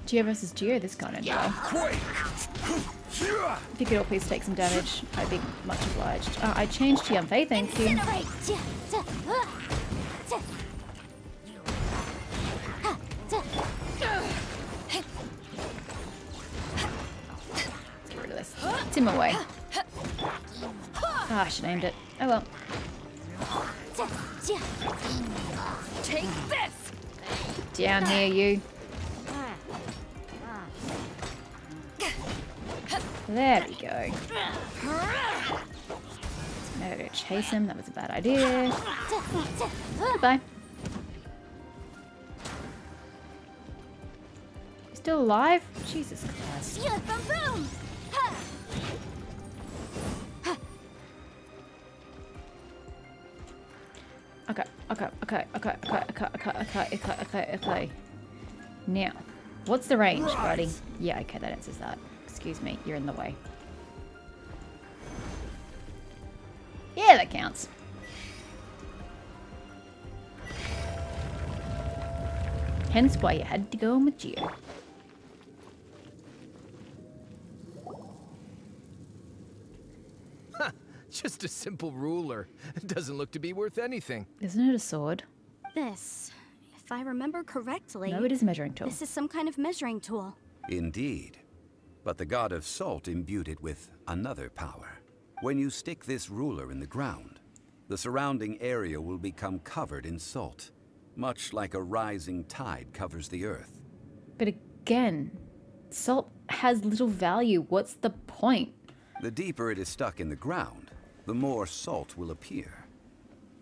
Geo versus Geo, this can't end well. If you could all please take some damage, I'd be much obliged. I changed to Yanfei, thank you. Let's get rid of this. It's in my way. I should have aimed it. Oh well. Take this! Get down here, you. There we go. Now I gotta chase him. That was a bad idea. Goodbye. You still alive? Jesus Christ. Okay. Now, what's the range, buddy? Yeah, okay, that answers that. Excuse me, you're in the way. Yeah, that counts. Hence why you had to go in with Geo. Just a simple ruler. It doesn't look to be worth anything. Isn't it a sword? This, if I remember correctly... No, it is a measuring tool. This is some kind of measuring tool. Indeed. But the god of salt imbued it with another power. When you stick this ruler in the ground, the surrounding area will become covered in salt, much like a rising tide covers the earth. But again, salt has little value. What's the point? The deeper it is stuck in the ground, the more salt will appear.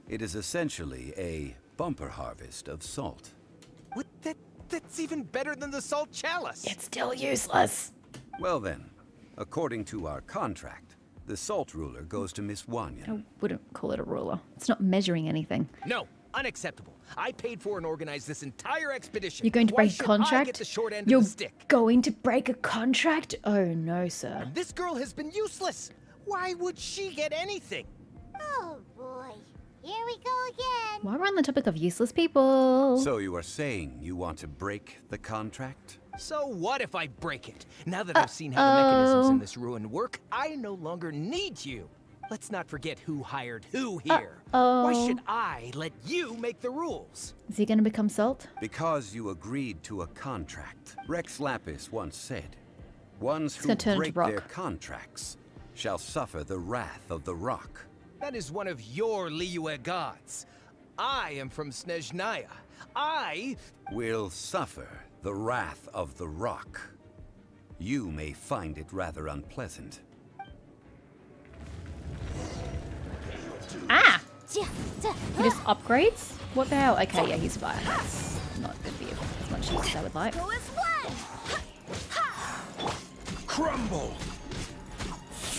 It is essentially a bumper harvest of salt. What? That's even better than the salt chalice. It's still useless. Well then, according to our contract, the salt ruler goes to Miss Wanyan. I wouldn't call it a ruler. It's not measuring anything. No, unacceptable. I paid for and organized this entire expedition. You're going to Why break a should contract? I get the short end You're of the stick? going to break a contract? Oh no, sir. And this girl has been useless. Why would she get anything? Oh boy, here we go again. While we're on the topic of useless people. So you are saying you want to break the contract? So what if I break it? Now that I've seen how the mechanisms in this ruin work, I no longer need you. Let's not forget who hired who here. Why should I let you make the rules? Is he going to become salt? Because you agreed to a contract. Rex Lapis once said, ones who gonna turn into break rock. their contracts shall suffer the wrath of the rock. That is one of your Liyue gods. I am from Snezhnaya. I Will suffer the wrath of the rock. You may find it rather unpleasant. Ah! He just upgrades? What the hell? Okay, yeah, he's fire. That's not going to be as much use as I would like. Go as one. Crumble.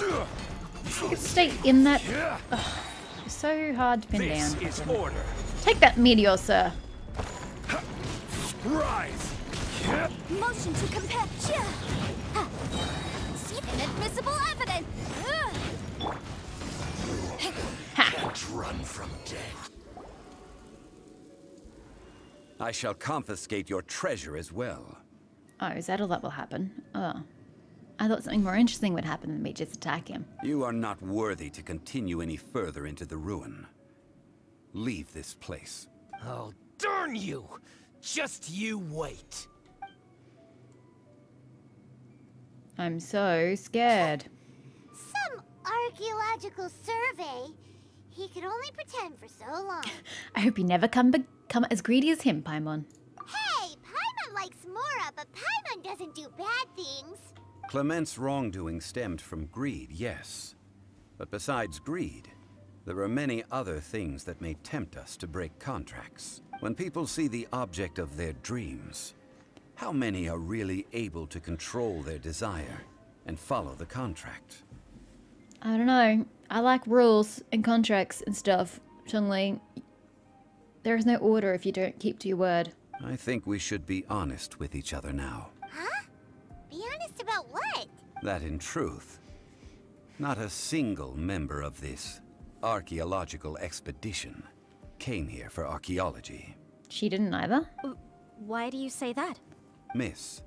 You could stay in that. Ugh, you're so hard to pin down. This is order. Take that meteor, sir. Rise. Motion to compare. See inadmissible evidence. Can't run from death. I shall confiscate your treasure as well. Oh, is that all that will happen? Oh. I thought something more interesting would happen than me just attack him. You are not worthy to continue any further into the ruin. Leave this place. Oh, darn you! Just you wait. I'm so scared. Some archaeological survey. He could only pretend for so long. I hope you never become as greedy as him, Paimon. Hey, Paimon likes Mora, but Paimon doesn't do bad things. Clement's wrongdoing stemmed from greed, yes. But besides greed, there are many other things that may tempt us to break contracts. When people see the object of their dreams, how many are really able to control their desire and follow the contract? I don't know. I like rules and contracts and stuff, Chun-Li. There is no order if you don't keep to your word. I think we should be honest with each other now. Huh? Be honest about what? That in truth, not a single member of this archaeological expedition came here for archaeology. She didn't either. Why do you say that? Miss,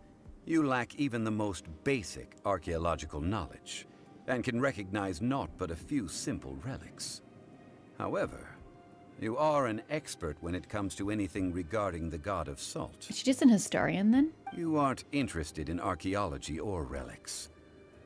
You lack even the most basic archaeological knowledge, and can recognize naught but a few simple relics. However, you are an expert when it comes to anything regarding the god of salt. Is she just an historian then? You aren't interested in archaeology or relics.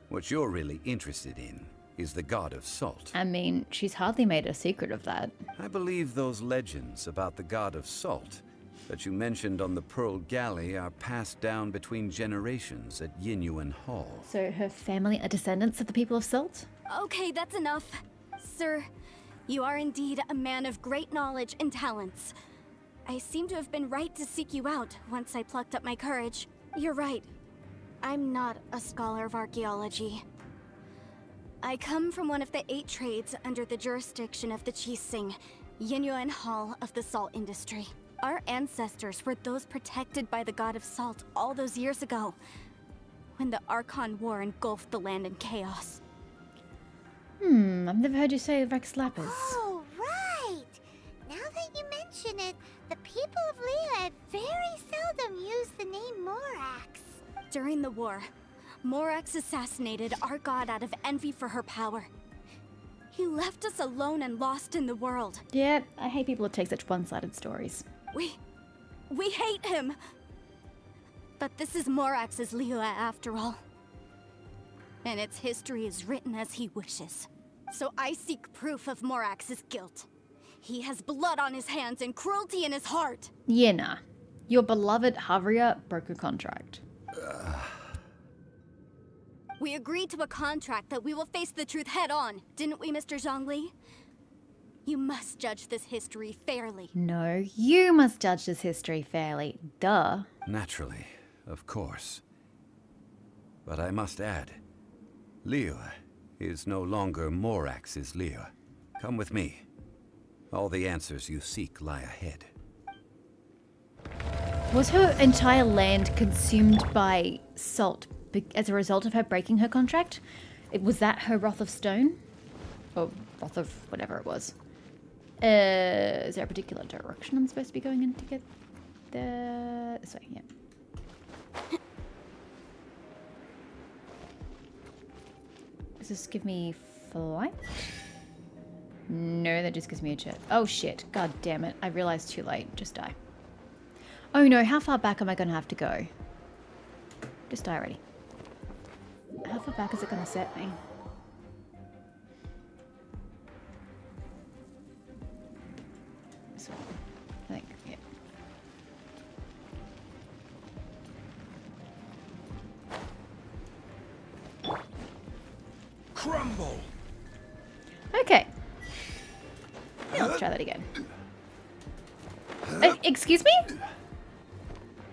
What you're really interested in is the god of salt. I mean, she's hardly made a secret of that. I believe those legends about the god of salt that you mentioned on the Pearl Galley are passed down between generations at Yinyuan Hall. So her family are descendants of the people of Salt? Okay, that's enough. Sir, you are indeed a man of great knowledge and talents. I seem to have been right to seek you out once I plucked up my courage. You're right. I'm not a scholar of archaeology. I come from one of the 8 trades under the jurisdiction of the Qixing, Yinyuan Hall of the salt industry. Our ancestors were those protected by the god of salt all those years ago, when the Archon War engulfed the land in chaos. I've never heard you say Rex Lapis. Oh, right! Now that you mention it, the people of Liyue very seldom use the name Morax. During the war, Morax assassinated our god out of envy for her power. He left us alone and lost in the world. Yeah, I hate people who take such one-sided stories. We hate him! But this is Morax's Liyue after all. And its history is written as he wishes. So I seek proof of Morax's guilt. He has blood on his hands and cruelty in his heart. Yeah, nah. Your beloved Havria broke a contract. We agreed to a contract that we will face the truth head on, didn't we, Mr. Zhongli? You must judge this history fairly. No, you must judge this history fairly. Duh. Naturally, of course. But I must add, Liyue is no longer Morax's Liyue. Come with me. All the answers you seek lie ahead. Was her entire land consumed by salt as a result of her breaking her contract? Was that her Wrath of Stone? Or Wrath of whatever it was. Is there a particular direction I'm supposed to be going in to get there? This way, yeah. Does this give me flight? No, that just gives me a jet. Oh shit, god damn it. I realized too late. Just die. Oh no, how far back am I gonna have to go? Just die already. How far back is it gonna set me? This one, I think, yeah. Crumble. Okay. Let's try that again. Excuse me?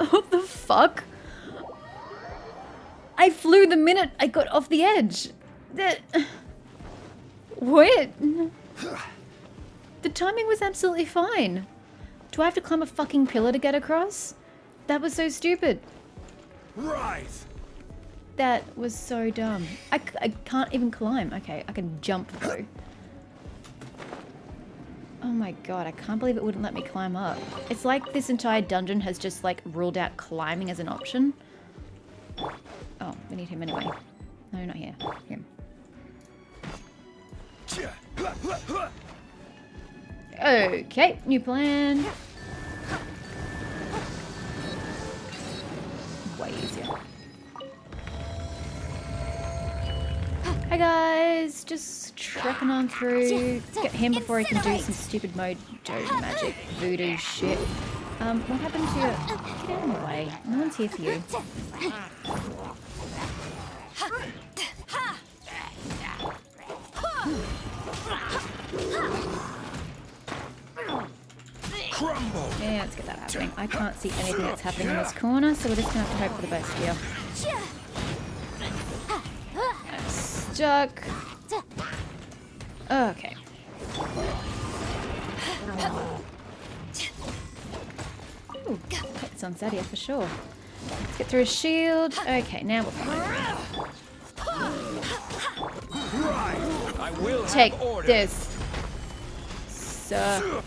What the fuck? I flew the minute I got off the edge. What? The timing was absolutely fine. Do I have to climb a fucking pillar to get across? That was so stupid. Rise. That was so dumb. I can't even climb. Okay, I can jump though. Oh my god, I can't believe it wouldn't let me climb up. It's like this entire dungeon has just like ruled out climbing as an option. Oh, we need him anyway. No, not here. Him. Okay, new plan. Way easier. Hi guys, just trekking on through. Get him before he can do some stupid mojo magic voodoo shit. What happened to your... Get out of my way. No one's here for you. Crumble. Yeah, let's get that happening. I can't see anything that's happening in this corner, so we're just gonna have to hope for the best here. I'm stuck. Okay. Ooh, it's on Zadia for sure. Let's get through his shield. Okay, now we're fine. I will Take have order. this. So,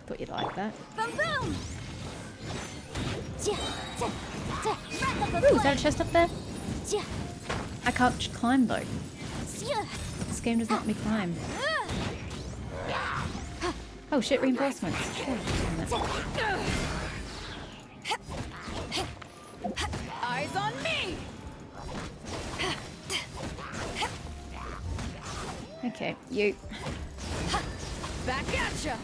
thought you'd like that. Boom boom! Ooh, is that a chest up there? I can't climb though. This game doesn't let me climb. Oh shit, reinforcements. Shit, damn it. Eyes on me! Okay, you. Back at ya!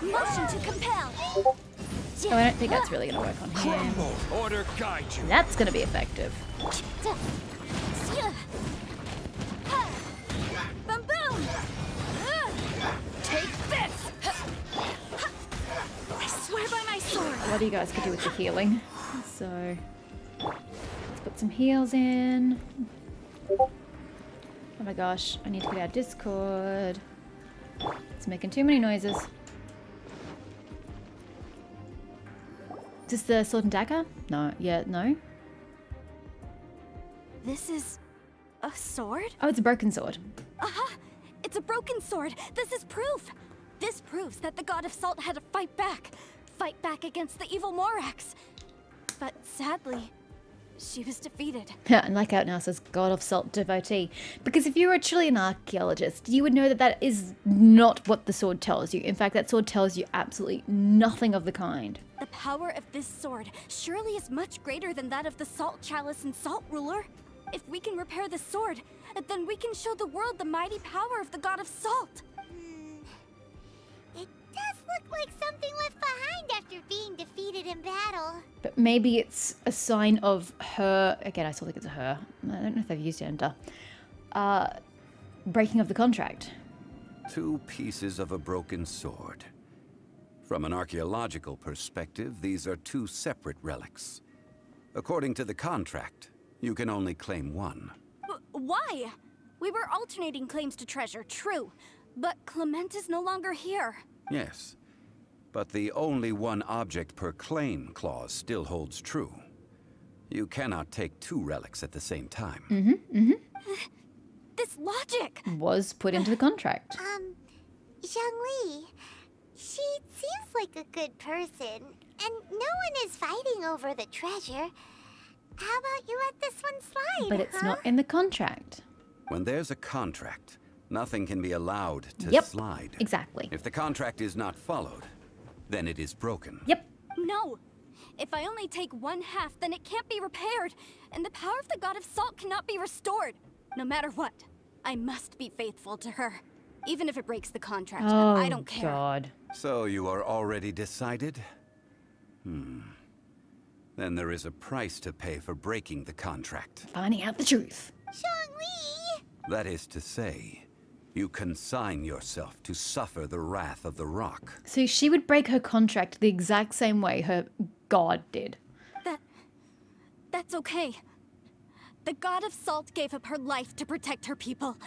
Motion to compel. Oh, I don't think that's really gonna work on him. Crumble. Order guide you. That's gonna be effective. Boom boom. Take this! I swear by my sword. A lot of you guys could do with the healing. So, let's put some heals in. Oh my gosh, I need to get our Discord. It's making too many noises. Is this the sword and dagger? No, yeah, no. This is a sword? Oh, it's a broken sword. Aha! It's a broken sword. This is proof. This proves that the god of salt had to fight back. Fight back against the evil Morax. But sadly, she was defeated. And like out now says God of Salt devotee. Because if you were truly an archaeologist, you would know that that is not what the sword tells you. In fact, that sword tells you absolutely nothing of the kind. The power of this sword surely is much greater than that of the Salt Chalice and Salt Ruler. If we can repair the sword, then we can show the world the mighty power of the god of salt. It does look like something left behind after being defeated in battle. But maybe it's a sign of her, again, I still think it's a her. I don't know if they've used gender. Breaking of the contract. 2 pieces of a broken sword. From an archaeological perspective, these are 2 separate relics. According to the contract, you can only claim 1. Why? We were alternating claims to treasure, true. But Clement is no longer here. Yes, but the only 1 object per claim clause still holds true. You cannot take 2 relics at the same time. This logic! Was put into the contract. Zhongli, she seems like a good person, and no one is fighting over the treasure. How about you let this one slide, But it's not in the contract. When there's a contract, nothing can be allowed to Yep, slide. exactly. If the contract is not followed, then it is broken. Yep. No! If I only take 1/2, then it can't be repaired, and the power of the god of salt cannot be restored. No matter what, I must be faithful to her. Even if it breaks the contract, Oh, I don't care. God. So you are already decided? Then there is a price to pay for breaking the contract. Finding out the truth. Zhongli! That is to say, you consign yourself to suffer the wrath of the rock. So she would break her contract the exact same way her god did. That's okay. The god of salt gave up her life to protect her people.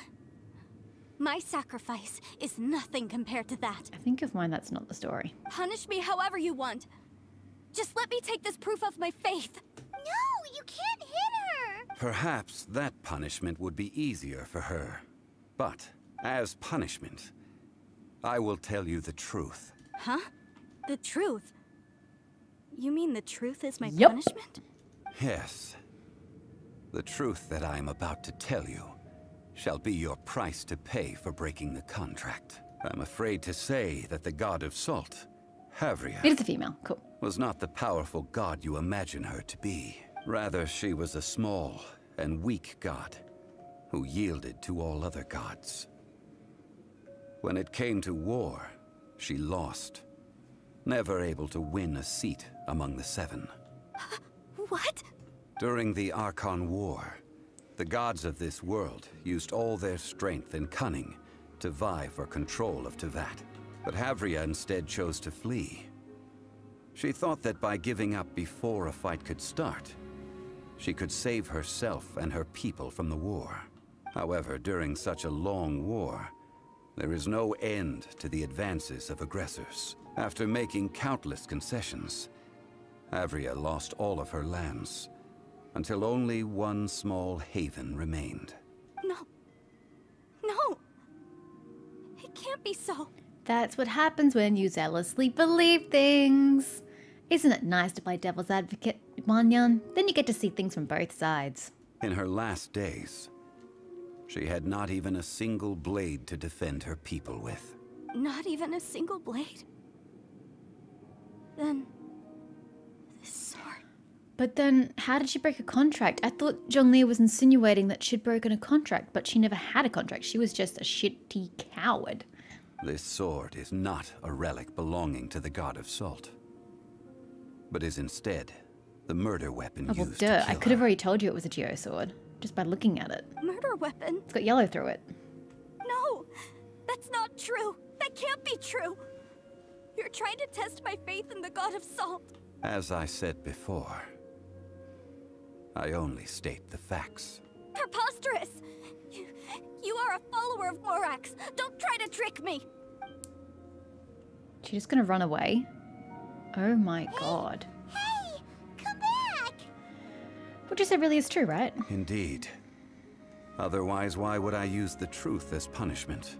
My sacrifice is nothing compared to that. I think of mine that's not the story. Punish me however you want. Just let me take this proof of my faith. No, you can't hit her! Perhaps that punishment would be easier for her. But, as punishment, I will tell you the truth. Huh? The truth? You mean the truth is my Yep. punishment? Yes. The truth that I am about to tell you shall be your price to pay for breaking the contract. I'm afraid to say that the god of salt, Havria, It is a female. Cool. was not the powerful god you imagine her to be. Rather, she was a small and weak god who yielded to all other gods. When it came to war, she lost, never able to win a seat among the 7. What? During the Archon War, the gods of this world used all their strength and cunning to vie for control of Teyvat. But Havria instead chose to flee. She thought that by giving up before a fight could start, she could save herself and her people from the war. However, during such a long war, there is no end to the advances of aggressors. After making countless concessions, Havria lost all of her lands, until only one small haven remained. No. No! It can't be so. That's what happens when you zealously believe things. Isn't it nice to play devil's advocate, Wanyan? Then you get to see things from both sides. In her last days, she had not even a single blade to defend her people with. Not even a single blade? Then... this sword... But then, how did she break a contract? I thought Zhongli was insinuating that she'd broken a contract, but she never had a contract. She was just a shitty coward. This sword is not a relic belonging to the god of Salt, but is instead the murder weapon Oh, well, used to duh. kill I could have her. already told you it was a Geo sword, just by looking at it. Murder weapon? It's got yellow through it. No! That's not true! That can't be true! You're trying to test my faith in the god of Salt. As I said before, I only state the facts. Preposterous! You are a follower of Morax. Don't try to trick me! She's just gonna run away? Oh my god. Hey, come back! What you said really is true, right? Indeed. Otherwise, why would I use the truth as punishment?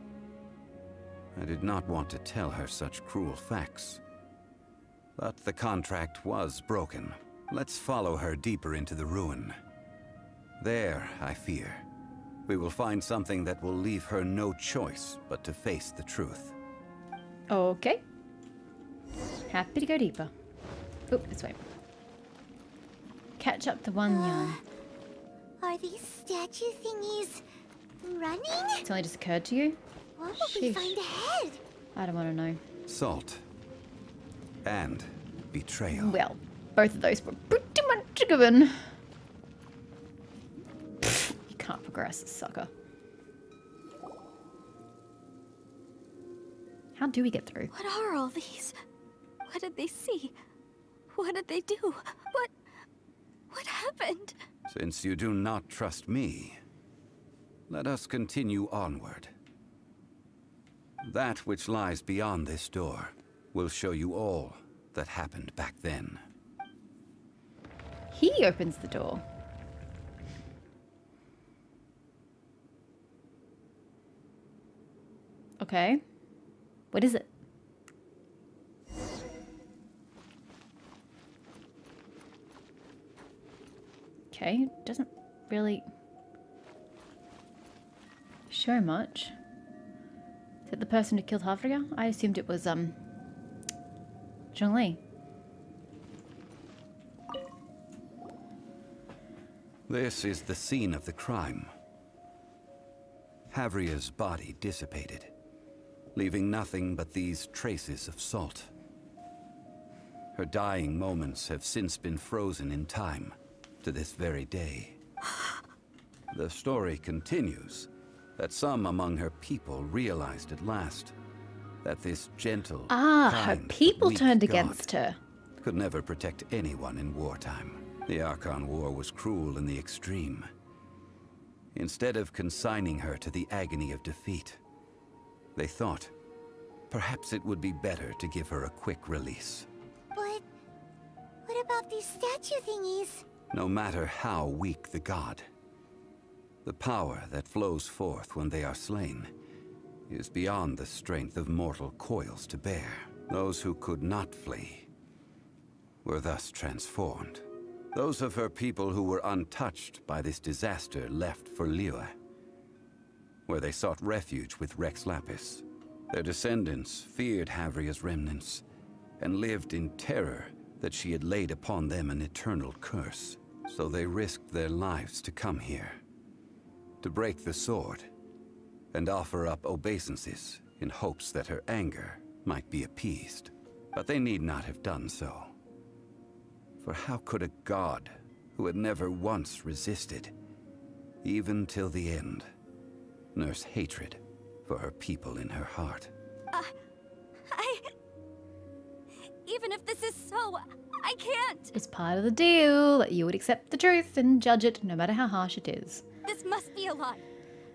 I did not want to tell her such cruel facts. But the contract was broken. Let's follow her deeper into the ruin. There, I fear, we will find something that will leave her no choice but to face the truth. Okay. Happy to go deeper. Oop, this way. Catch up to Wanyan. Are these statue thingies running? It's only just occurred to you? What will we Sheesh. find ahead? I don't want to know. Salt. And betrayal. Well, both of those were pretty much given. You can't progress, sucker. How do we get through? What are all these? What did they see? What did they do? What happened? Since you do not trust me, let us continue onward. That which lies beyond this door will show you all that happened back then. He opens the door. Okay. What is it? Okay, doesn't really show much. Is it the person who killed Havriga? I assumed it was Zhongli. This is the scene of the crime. Havria's body dissipated, leaving nothing but these traces of salt. Her dying moments have since been frozen in time to this very day. The story continues that some among her people realized at last that this gentle, Her kind, people weak turned god against her. could never protect anyone in wartime. The Archon War was cruel in the extreme. Instead of consigning her to the agony of defeat, they thought perhaps it would be better to give her a quick release. But what about these statue thingies? No matter how weak the god, the power that flows forth when they are slain is beyond the strength of mortal coils to bear. Those who could not flee were thus transformed. Those of her people who were untouched by this disaster left for Liyue, where they sought refuge with Rex Lapis. Their descendants feared Havria's remnants and lived in terror that she had laid upon them an eternal curse. So they risked their lives to come here, to break the sword, and offer up obeisances in hopes that her anger might be appeased. But they need not have done so. For how could a god who had never once resisted, even till the end, nurse hatred for her people in her heart? Even if this is so, I can't! It's part of the deal that you would accept the truth and judge it no matter how harsh it is. This must be a lie.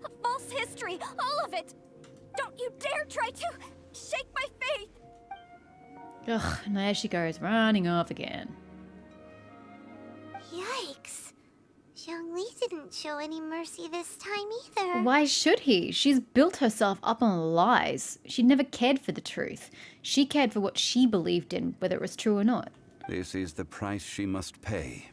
A false history, all of it! Don't you dare try to shake my faith! Ugh, and there she goes, running off again. Yikes. Zhongli didn't show any mercy this time either. Why should he? She's built herself up on lies. She never cared for the truth. She cared for what she believed in, whether it was true or not. This is the price she must pay.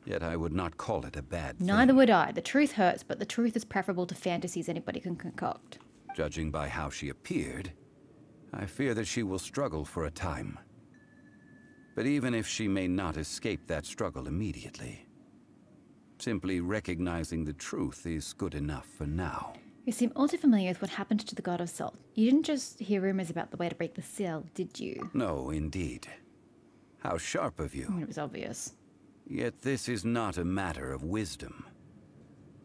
Yet I would not call it a bad thing. Neither would I. The truth hurts, but the truth is preferable to fantasies anybody can concoct. Judging by how she appeared, I fear that she will struggle for a time. But even if she may not escape that struggle immediately, simply recognizing the truth is good enough for now. You seem all too familiar with what happened to the God of Salt. You didn't just hear rumors about the way to break the seal, did you? No, indeed. How sharp of you. It was obvious. Yet this is not a matter of wisdom,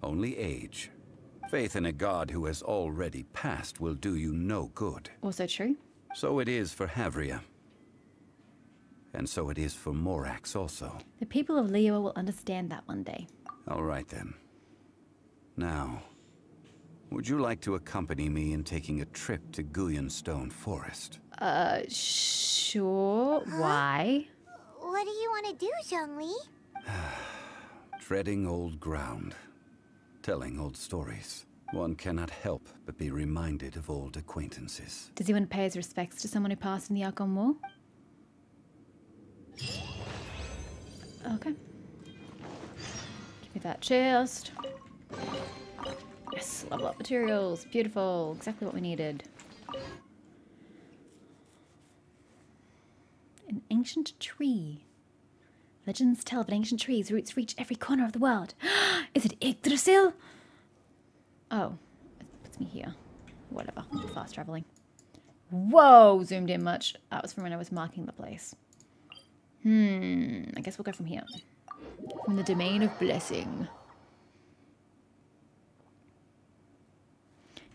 only age. Faith in a god who has already passed will do you no good. Also true. So it is for Havria. And so it is for Morax also. The people of Liyue will understand that one day. All right then. Now, would you like to accompany me in taking a trip to Guyonstone Forest? Sure. Why? What do you want to do, Zhongli? Treading old ground. Telling old stories. One cannot help but be reminded of old acquaintances. Does he want to pay his respects to someone who passed in the Archon War? Okay. Give me that chest. Yes, level up materials. Beautiful. Exactly what we needed. An ancient tree. Legends tell of an ancient tree's roots reach every corner of the world. Is it Yggdrasil? Oh, it puts me here. Whatever. Fast traveling. Whoa, zoomed in much. That was from when I was marking the place. I guess we'll go from here. From the domain of blessing.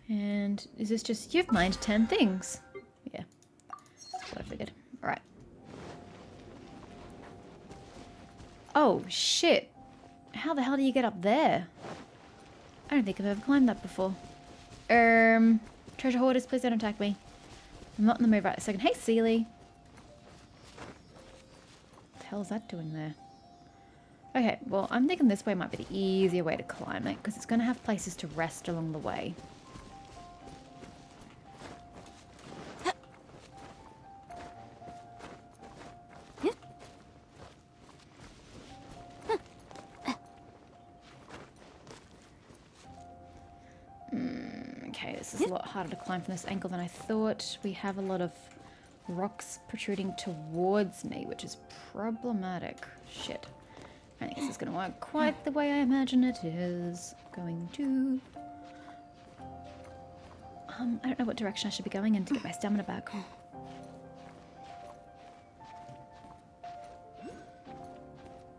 And is this just, you've mined 10 things? Yeah, that's what I figured. All right. Oh, shit. How the hell do you get up there? I don't think I've ever climbed that before. Treasure hoarders, please don't attack me. I'm not in the mood right this second. Hey, Seelie. What the hell is that doing there? Okay, well, I'm thinking this way might be the easier way to climb it, because it's going to have places to rest along the way. Okay, this is a lot harder to climb from this angle than I thought. We have a lot of rocks protruding towards me, which is problematic. Shit. I think this is going to work quite the way I imagine it is going to. I don't know what direction I should be going in to get my stamina back.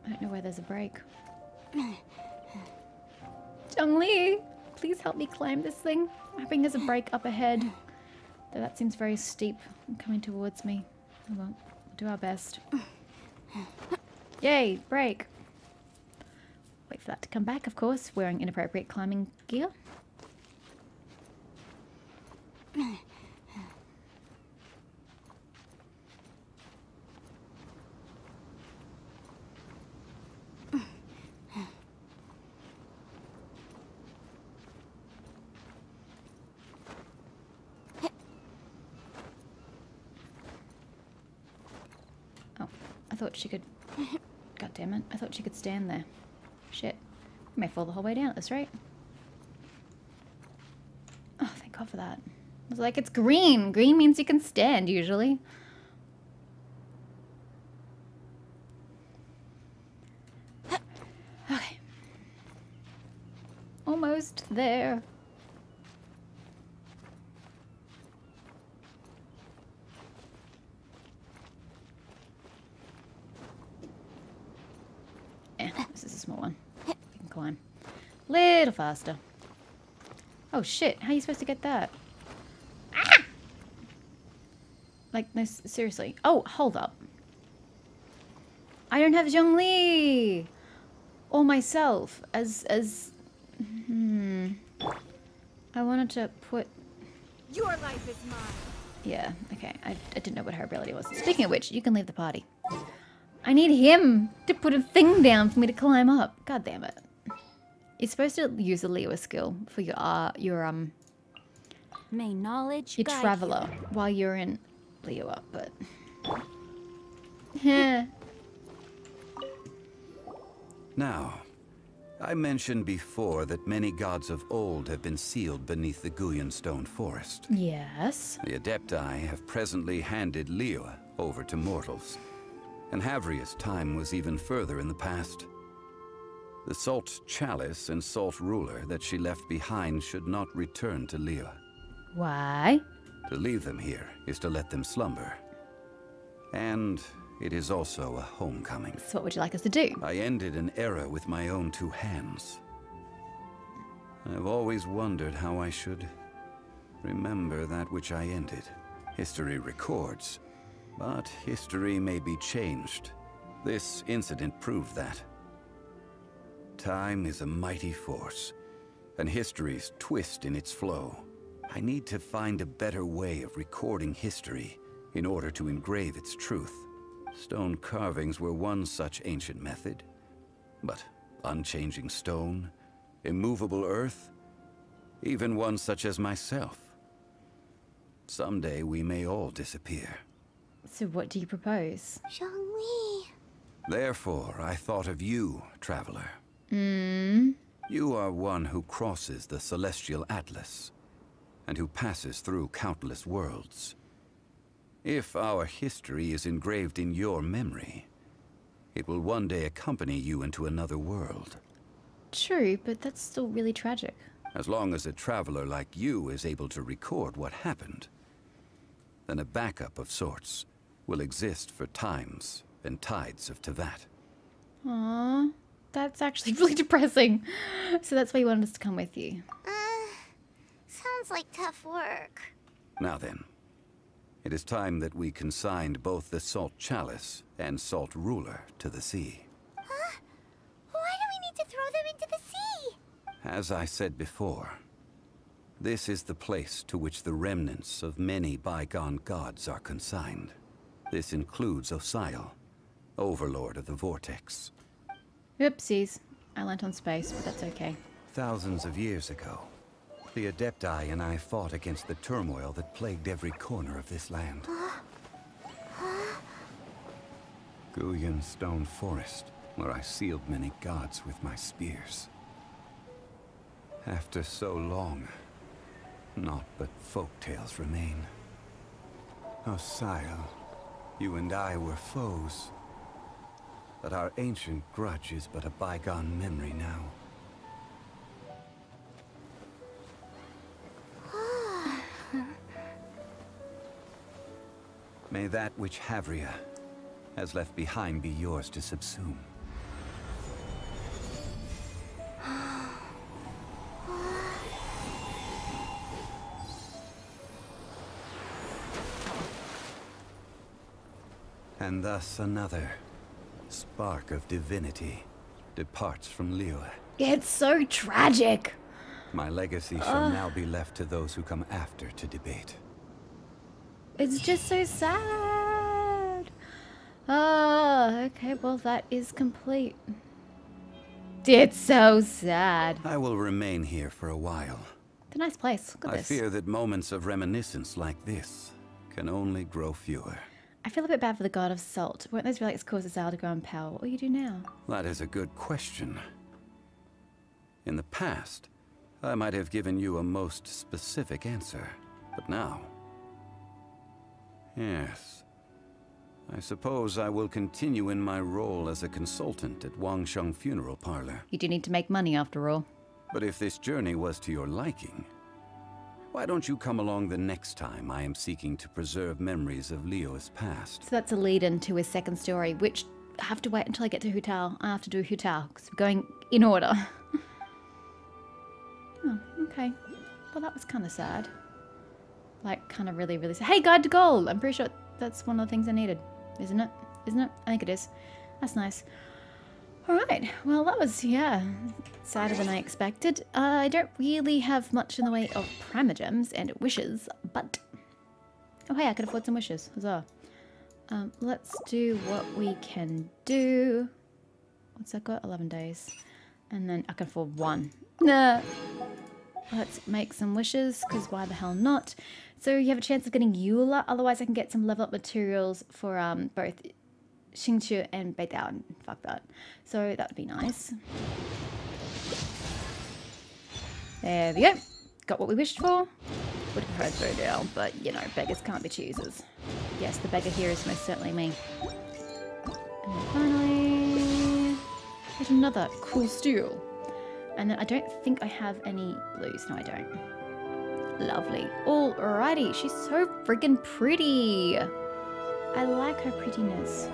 I don't know where there's a break. Zhongli, please help me climb this thing. I'm hoping there's a break up ahead. Though that seems very steep and coming towards me. Oh well, we'll do our best. Yay, break. Wait for that to come back, of course, wearing inappropriate climbing gear. Oh, I thought she could... God damn it, I thought she could stand there. Shit. I may fall the whole way down at this rate. Oh, thank God for that. I was like, it's green. Green means you can stand, usually. Okay. Almost there. This is a small one. You can climb. Little faster. Oh shit, how are you supposed to get that? Ah! Like, no, seriously. Oh, hold up. I don't have Zhongli! Or myself as I wanted to put... Your life is mine. Yeah, okay. I didn't know what her ability was. Speaking of which, you can leave the party. I need him to put a thing down for me to climb up. God damn it. You're supposed to use a Liyue skill for your May knowledge guide traveler while you're in Liyue, but Now, I mentioned before that many gods of old have been sealed beneath the Guyan Stone Forest. Yes. The Adepti have presently handed Liyue over to mortals, and Havria's time was even further in the past. The Salt Chalice and Salt Ruler that she left behind should not return to Liyue. Why? To leave them here is to let them slumber. And it is also a homecoming. So what would you like us to do? I ended an era with my own two hands. I've always wondered how I should remember that which I ended. History records, but history may be changed. This incident proved that. Time is a mighty force, and history's twist in its flow. I need to find a better way of recording history in order to engrave its truth. Stone carvings were one such ancient method, but unchanging stone, immovable earth, even one such as myself. Someday we may all disappear. So what do you propose? Zhongli. Therefore, I thought of you, traveler. You are one who crosses the Celestial Atlas, and who passes through countless worlds. If our history is engraved in your memory, it will one day accompany you into another world. True, but that's still really tragic. As long as a traveler like you is able to record what happened, then a backup of sorts will exist for times and tides of Teyvat. Aww, that's actually really depressing. So that's why you wanted us to come with you. Sounds like tough work. Now then, it is time that we consigned both the Salt Chalice and Salt Ruler to the sea. Huh? Why do we need to throw them into the sea? As I said before, this is the place to which the remnants of many bygone gods are consigned. This includes Osial, Overlord of the Vortex. Oopsies. I landed on space, but that's okay. Thousands of years ago, the Adepti and I fought against the turmoil that plagued every corner of this land. Guyan Stone Forest, where I sealed many gods with my spears. After so long, naught but folktales remain. Osial, you and I were foes, but our ancient grudge is but a bygone memory now. May that which Havria has left behind be yours to subsume. And thus another spark of divinity departs from Liyue. It's so tragic. My legacy shall now be left to those who come after to debate. It's just so sad. Oh, okay, well that is complete. It's so sad. I will remain here for a while. It's a nice place. Look at I this. fear that moments of reminiscence like this can only grow fewer. I feel a bit bad for the god of salt. Won't those relics cause Osial to grow in power? What will you do now? That is a good question. In the past, I might have given you a most specific answer, but now... Yes. I suppose I will continue in my role as a consultant at Wangsheng Funeral Parlor. You do need to make money after all. But if this journey was to your liking, why don't you come along the next time I am seeking to preserve memories of Liyue's past? So that's a lead-in to his second story, which I have to wait until I get to Hu Tao. I have to do Hu Tao, because we're going in order. Oh, okay. Well, that was kind of sad. Like, kind of really, really sad. Hey, Guide to Gold! I'm pretty sure that's one of the things I needed. Isn't it? Isn't it? I think it is. That's nice. Alright, well that was, yeah, sadder than I expected. I don't really have much in the way of primogems and wishes, but... Oh hey, I could afford some wishes. Huzzah. Let's do what we can do. What's that got? 11 days. And then I can afford one. Nah. Let's make some wishes, because why the hell not? So you have a chance of getting Eula, otherwise I can get some level up materials for both Xingqiu and Beidao. Fuck that. So that would be nice. There we go. Got what we wished for. Would have preferred Virgil, but you know, beggars can't be choosers. Yes, the beggar here is most certainly me. And then finally, get another cool stool. And then I don't think I have any blues. No, I don't. Lovely. Alrighty, she's so friggin' pretty. I like her prettiness.